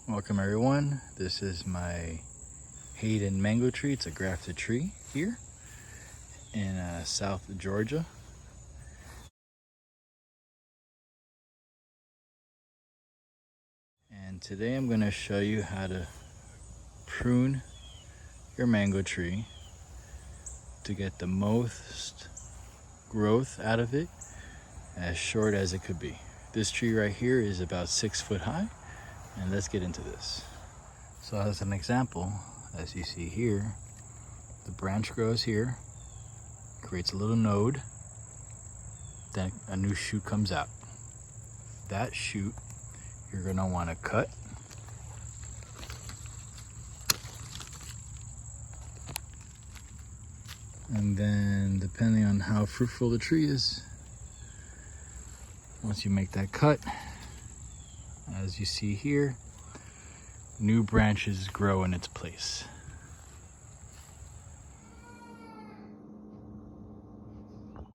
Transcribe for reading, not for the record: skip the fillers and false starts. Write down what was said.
Welcome everyone. This is my Hayden mango tree. It's a grafted tree here in South Georgia. And today I'm going to show you how to prune your mango tree to get the most growth out of it as short as it could be. This tree right here is about 6 foot high, and let's get into this. So as an example, as you see here, the branch grows here, creates a little node, then a new shoot comes out. That shoot you're going to want to cut. And then depending on how fruitful the tree is, once you make that cut, as you see here, new branches grow in its place.